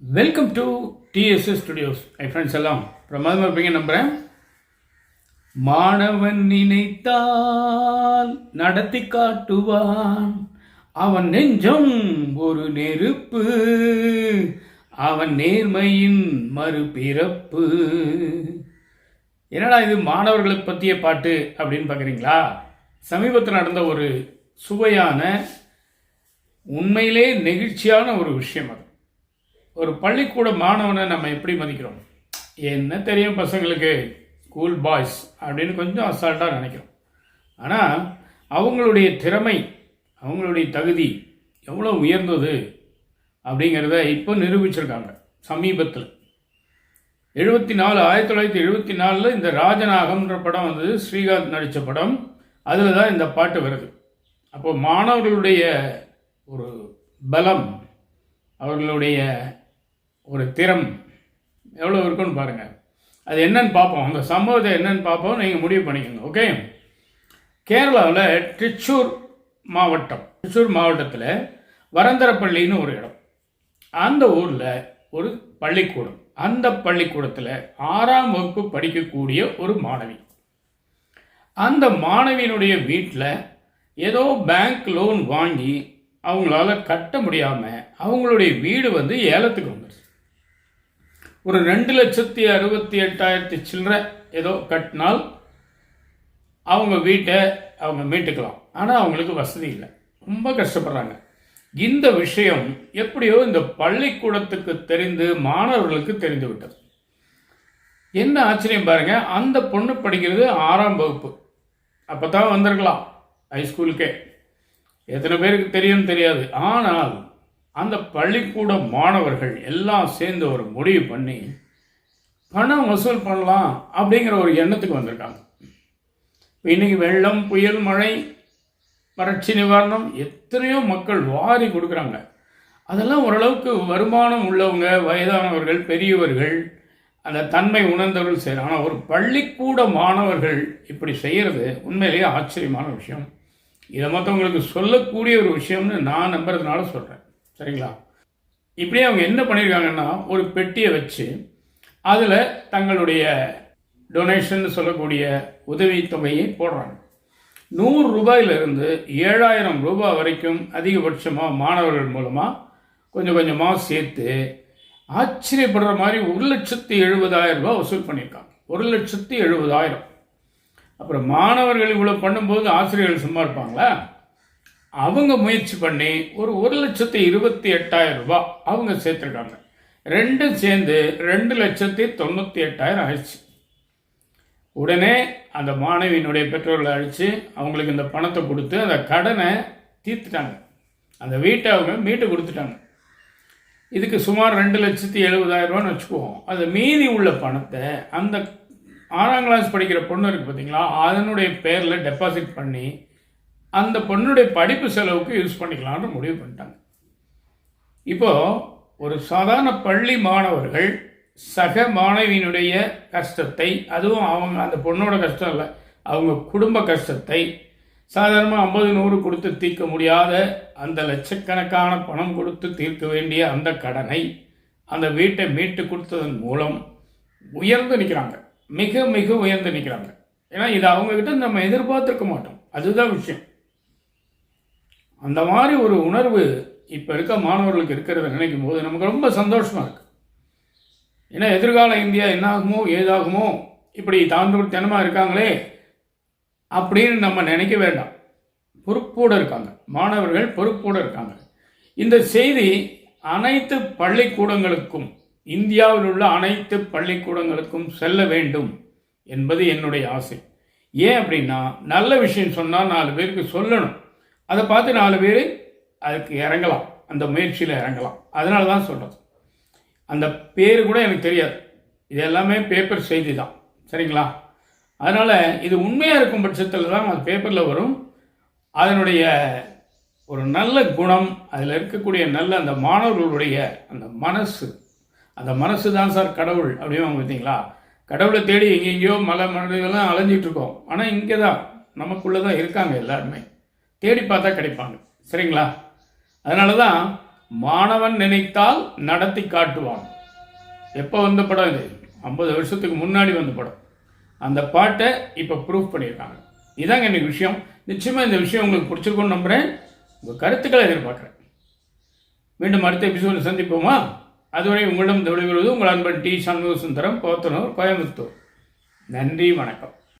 Welcome to TDS studios. I friends எல்லாம் பிரமாதமாக இருப்பீங்க நம்புகிறேன். மாணவன் நினைத்தால் நடத்தி காட்டுவான், அவன் நெஞ்சம் ஒரு நெருப்பு, அவன் நேர்மையின் மறுபிறப்பு. என்னடா இது மாணவர்களை பற்றிய பாட்டு அப்படின்னு பார்க்குறீங்களா? சமீபத்தில் நடந்த ஒரு சுவையான, உண்மையிலே நெகிழ்ச்சியான ஒரு விஷயம் அது. ஒரு பள்ளிக்கூட மாணவனை நம்ம எப்படி மதிக்கிறோம்? என்ன தெரியும் பசங்களுக்கு, ஸ்கூல் பாய்ஸ் அப்படின்னு கொஞ்சம் அசால்ட்டாக நினைக்கிறோம். ஆனால் அவங்களுடைய திறமை, அவங்களுடைய தகுதி எவ்வளோ உயர்ந்தது அப்படிங்கிறத இப்போ நிரூபிச்சிருக்காங்க. சமீபத்தில் 1974 இந்த ராஜநாகம்ன்ற படம் வந்தது, ஸ்ரீகாந்த் நடித்த படம். அதில் தான் இந்த பாட்டு வருது. அப்போ மாணவர்களுடைய ஒரு பலம், அவர்களுடைய ஒரு திறம் எவ்வளோ இருக்குன்னு பாருங்கள். அது என்னன்னு பார்ப்போம், அந்த சம்பவத்தை என்னன்னு பார்ப்போம், நீங்கள் முடிவு பண்ணிக்கோங்க. ஓகே. கேரளாவில் திருச்சூர் மாவட்டத்தில் வரந்தரப்பள்ளின்னு ஒரு இடம். அந்த ஊரில் ஒரு பள்ளிக்கூடம். அந்த பள்ளிக்கூடத்தில் 6ஆம் வகுப்பு படிக்கக்கூடிய ஒரு மாணவி. அந்த மாணவியினுடைய வீட்டில் ஏதோ பேங்க் லோன் வாங்கி அவங்களால கட்ட முடியாமல் அவங்களுடைய வீடு ஏலத்துக்கு வந்துடுச்சு. ஒரு 2,68,000 சில்லற ஏதோ கட்டினால் அவங்க வீட்டை அவங்க மீட்டுக்கலாம். ஆனால் அவங்களுக்கு வசதி இல்லை, ரொம்ப கஷ்டப்படுறாங்க. இந்த விஷயம் எப்படியோ இந்த பள்ளிக்கூடத்துக்கு தெரிந்து மாணவர்களுக்கு தெரிந்து விட்டது. என்ன ஆச்சரியம் பாருங்க, அந்த பொண்ணு படிக்கிறது 6ஆம் வகுப்பு. அப்போ தான் வந்திருக்கலாம் ஹைஸ்கூலுக்கே. எத்தனை பேருக்கு தெரியும் தெரியாது. ஆனால் அந்த பள்ளிக்கூட மாணவர்கள் எல்லாம் சேர்ந்து ஒரு முடிவு பண்ணி பணம் வசூல் பண்ணலாம் அப்படிங்கிற ஒரு எண்ணத்துக்கு வந்திருக்காங்க. இன்னைக்கு வெள்ளம், புயல், மழை, வறட்சி நிவாரணம் எத்தனையோ மக்கள் வாரி கொடுக்குறாங்க. அதெல்லாம் ஓரளவுக்கு வருமானம் உள்ளவங்க, வயதானவர்கள், பெரியவர்கள், அந்த தன்மை உணர்ந்தவர்கள் செய்கிறாங்க. ஆனால் ஒரு பள்ளிக்கூட மாணவர்கள் இப்படி செய்கிறது உண்மையிலேயே ஆச்சரியமான விஷயம். இதை மற்றவங்களுக்கு சொல்லக்கூடிய ஒரு விஷயம்னு நான் நம்புறதுனால சொல்கிறேன். சரிங்களா? இப்படியே அவங்க என்ன பண்ணியிருக்காங்கன்னா, ஒரு பெட்டியை வச்சு அதில் தங்களுடைய டொனேஷன் சொல்லக்கூடிய உதவித்தொகையை போடுறாங்க. 100 ரூபாயிலிருந்து 7,000 ரூபாய் வரைக்கும் அதிகபட்சமாக மாணவர்கள் மூலமாக கொஞ்சம் கொஞ்சமாக சேர்த்து ஆச்சரியப்படுற மாதிரி 1,70,000 ரூபாய் வசூல் பண்ணியிருக்காங்க. 1,70,000. அப்புறம் மாணவர்கள் இவ்வளோ பண்ணும்போது ஆசிரியர்கள் சும்மா இருப்பாங்களா? அவங்க முயற்சி பண்ணி ஒரு 1,28,000 ரூபாய் அவங்க சேர்த்துருக்காங்க. ரெண்டும் சேர்ந்து 2,98,000 ஆயிடுச்சு. உடனே அந்த மாணவியினுடைய பெற்றோர்களை அழைச்சி அவங்களுக்கு இந்த பணத்தை கொடுத்து அந்த கடனை தீர்த்துட்டாங்க. அந்த வீட்டை அவங்க மீட்டு கொடுத்துட்டாங்க. இதுக்கு சுமார் 2,70,000 ரூபான்னு வச்சுக்குவோம். அது மீதி உள்ள பணத்தை அந்த 6ஆம் கிளாஸ் படிக்கிற பொண்ணு இருக்குது பார்த்தீங்களா, அதனுடைய பேரில் டெபாசிட் பண்ணி அந்த பொண்ணுடைய படிப்பு செலவுக்கு யூஸ் பண்ணிக்கலான்னு முடிவு பண்ணிட்டாங்க. இப்போது ஒரு சாதாரண பள்ளி மாணவர்கள் சக மாணவியினுடைய கஷ்டத்தை, அதுவும் அவங்க அந்த பொண்ணோட கஷ்டம் இல்லை, அவங்க குடும்ப கஷ்டத்தை சாதாரணமாக 50-100 கொடுத்து தீர்க்க முடியாத அந்த லட்சக்கணக்கான பணம் கொடுத்து தீர்க்க வேண்டிய அந்த கடனை அந்த வீட்டை மீட்டு கொடுத்ததன் மூலம் உயர்ந்து நிற்கிறாங்க. மிக மிக உயர்ந்து நிற்கிறாங்க. ஏன்னா இது அவங்கக்கிட்ட நம்ம எதிர்பார்த்துருக்க மாட்டோம். அதுதான் விஷயம். அந்த மாதிரி ஒரு உணர்வு இப்போ இருக்க மாணவர்களுக்கு இருக்கிறத நினைக்கும் போது நமக்கு ரொம்ப சந்தோஷமாக இருக்குது. ஏன்னா எதிர்கால இந்தியா என்னாகுமோ ஏதாகுமோ, இப்படி தாண்டவத்தனமாக இருக்காங்களே அப்படின்னு நம்ம நினைக்க வேண்டாம். பொறுப்போடு இருக்காங்க மாணவர்கள், பொறுப்போடு இருக்காங்க. இந்த செய்தி அனைத்து பள்ளிக்கூடங்களுக்கும், இந்தியாவில் உள்ள அனைத்து பள்ளிக்கூடங்களுக்கும் செல்ல வேண்டும் என்பது என்னுடைய ஆசை. ஏன் அப்படின்னா, நல்ல விஷயம் சொன்னால் 4 பேருக்கு சொல்லணும். அதை பார்த்து 4 பேர் அதுக்கு இறங்கலாம், அந்த முயற்சியில் இறங்கலாம். அதனால தான் சொல்கிறது. அந்த பேர் கூட எனக்கு தெரியாது, இது எல்லாமே பேப்பர் செய்தி தான். சரிங்களா? அதனால் இது உண்மையாக இருக்கும் பட்சத்தில் தான் அது பேப்பரில் வரும். அதனுடைய ஒரு நல்ல குணம், அதில் இருக்கக்கூடிய நல்ல அந்த மாணவர்களுடைய அந்த மனசு தான் சார் கடவுள் அப்படின்னு பார்த்தீங்களா? கடவுளை தேடி எங்கெங்கேயோ மலையெல்லாம் அலைஞ்சிட்டு இருக்கோம். ஆனால் இங்கே தான் நமக்குள்ளே தான் இருக்காங்க எல்லாருமே. தேடி பார்த்தா கிடைப்பாங்க. சரிங்களா? அதனால தான் மாணவன் நினைத்தால் நடத்தி காட்டுவான். எப்போ வந்த படம் இது? 50 வருஷத்துக்கு முன்னாடி வந்த படம். அந்த பாட்டை இப்போ ப்ரூஃப் பண்ணியிருக்காங்க. இதாங்க எனக்கு விஷயம். நிச்சயமாக இந்த விஷயம் உங்களுக்கு பிடிச்சிருக்கும்னு நம்புகிறேன். உங்கள் கருத்துக்களை எதிர்பார்க்குறேன். மீண்டும் அடுத்த எபிசோடு சந்திப்போமா? அதுவரை உங்களிடம் விடைபெறுவது உங்கள் அன்பன் டி. சண்முக சுந்தரம், போத்தனூர், கோயம்புத்தூர். நன்றி, வணக்கம்.